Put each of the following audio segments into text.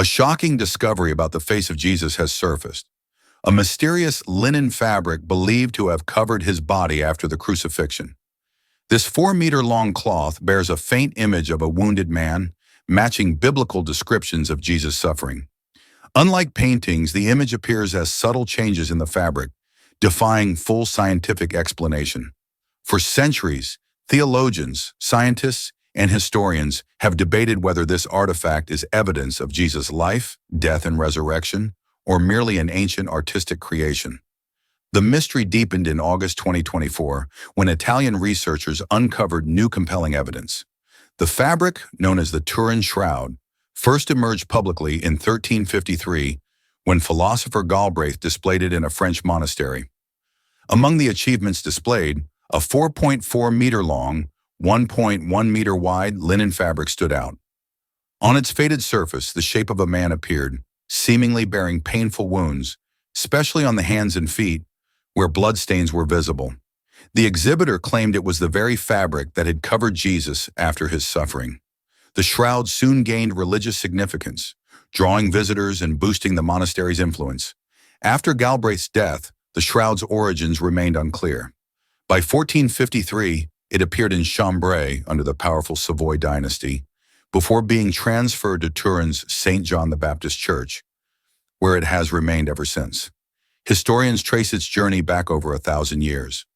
A shocking discovery about the face of Jesus has surfaced. A mysterious linen fabric believed to have covered his body after the crucifixion. This 4-meter-long cloth bears a faint image of a wounded man, matching biblical descriptions of Jesus' suffering. Unlike paintings, the image appears as subtle changes in the fabric, defying full scientific explanation. For centuries, theologians, scientists, and historians have debated whether this artifact is evidence of Jesus' life, death, and resurrection, or merely an ancient artistic creation. The mystery deepened in August 2024 when Italian researchers uncovered new compelling evidence. The fabric, known as the Turin Shroud, first emerged publicly in 1353 when philosopher Galbraith displayed it in a French monastery. Among the achievements displayed, a 4.4-meter-long, 1.1-meter-wide linen fabric stood out. On its faded surface, the shape of a man appeared, seemingly bearing painful wounds, especially on the hands and feet, where bloodstains were visible. The exhibitor claimed it was the very fabric that had covered Jesus after his suffering. The shroud soon gained religious significance, drawing visitors and boosting the monastery's influence. After Galbraith's death, the shroud's origins remained unclear. By 1453, it appeared in Chambray under the powerful Savoy dynasty, before being transferred to Turin's St. John the Baptist Church, where it has remained ever since. Historians trace its journey back over 1,000 years.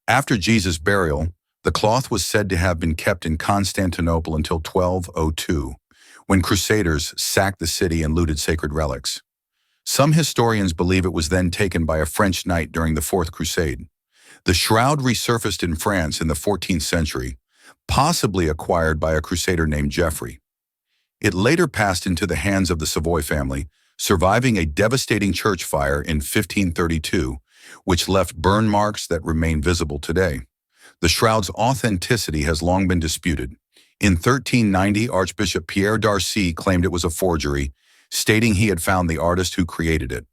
After Jesus' burial, the cloth was said to have been kept in Constantinople until 1202, when Crusaders sacked the city and looted sacred relics. Some historians believe it was then taken by a French knight during the Fourth Crusade. The shroud resurfaced in France in the 14th century, possibly acquired by a crusader named Geoffrey. It later passed into the hands of the Savoy family, surviving a devastating church fire in 1532, which left burn marks that remain visible today. The shroud's authenticity has long been disputed. In 1390, Archbishop Pierre d'Arcy claimed it was a forgery, stating he had found the artist who created it.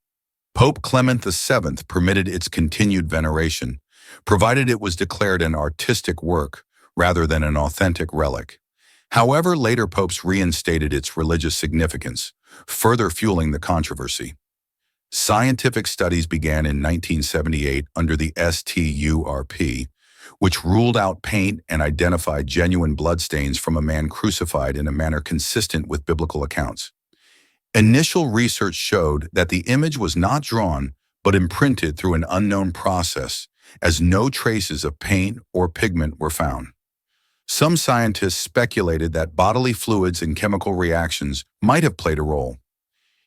Pope Clement VII permitted its continued veneration, provided it was declared an artistic work rather than an authentic relic. However, later popes reinstated its religious significance, further fueling the controversy. Scientific studies began in 1978 under the STURP, which ruled out paint and identified genuine bloodstains from a man crucified in a manner consistent with biblical accounts. Initial research showed that the image was not drawn but imprinted through an unknown process, as no traces of paint or pigment were found. Some scientists speculated that bodily fluids and chemical reactions might have played a role.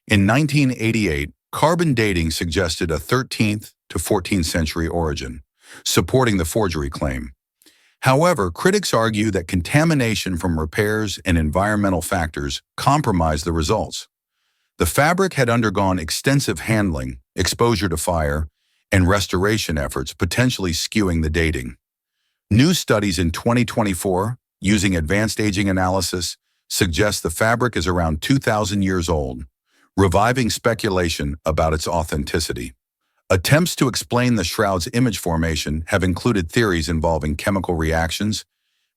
In 1988, carbon dating suggested a 13th to 14th century origin, supporting the forgery claim. However, critics argue that contamination from repairs and environmental factors compromised the results. The fabric had undergone extensive handling, exposure to fire, and restoration efforts, potentially skewing the dating. New studies in 2024, using advanced aging analysis, suggest the fabric is around 2,000 years old, reviving speculation about its authenticity. Attempts to explain the shroud's image formation have included theories involving chemical reactions,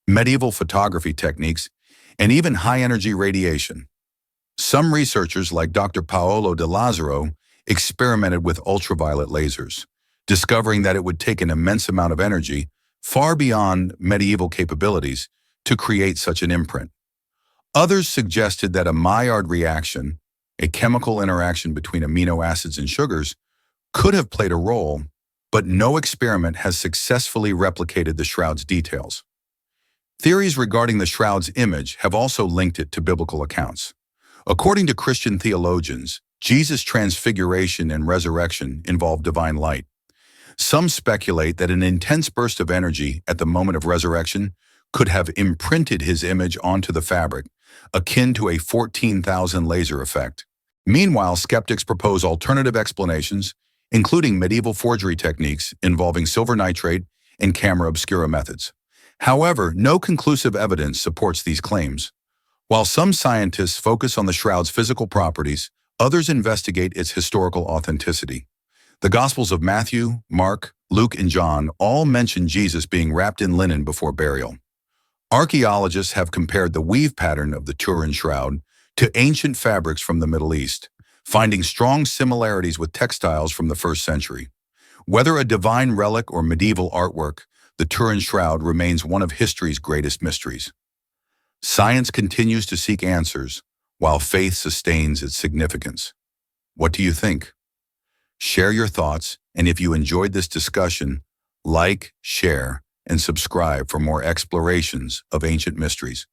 medieval photography techniques, and even high-energy radiation. Some researchers, like Dr. Paolo De Lazzaro, experimented with ultraviolet lasers, discovering that it would take an immense amount of energy, far beyond medieval capabilities, to create such an imprint. Others suggested that a Maillard reaction, a chemical interaction between amino acids and sugars, could have played a role, but no experiment has successfully replicated the shroud's details. Theories regarding the shroud's image have also linked it to biblical accounts. According to Christian theologians, Jesus' transfiguration and resurrection involved divine light. Some speculate that an intense burst of energy at the moment of resurrection could have imprinted his image onto the fabric, akin to a 14,000 laser effect. Meanwhile, skeptics propose alternative explanations, including medieval forgery techniques involving silver nitrate and camera obscura methods. However, no conclusive evidence supports these claims. While some scientists focus on the shroud's physical properties, others investigate its historical authenticity. The Gospels of Matthew, Mark, Luke, and John all mention Jesus being wrapped in linen before burial. Archaeologists have compared the weave pattern of the Turin shroud to ancient fabrics from the Middle East, finding strong similarities with textiles from the 1st century. Whether a divine relic or medieval artwork, the Turin Shroud remains one of history's greatest mysteries. Science continues to seek answers, while faith sustains its significance. What do you think? Share your thoughts, and if you enjoyed this discussion, like, share, and subscribe for more explorations of ancient mysteries.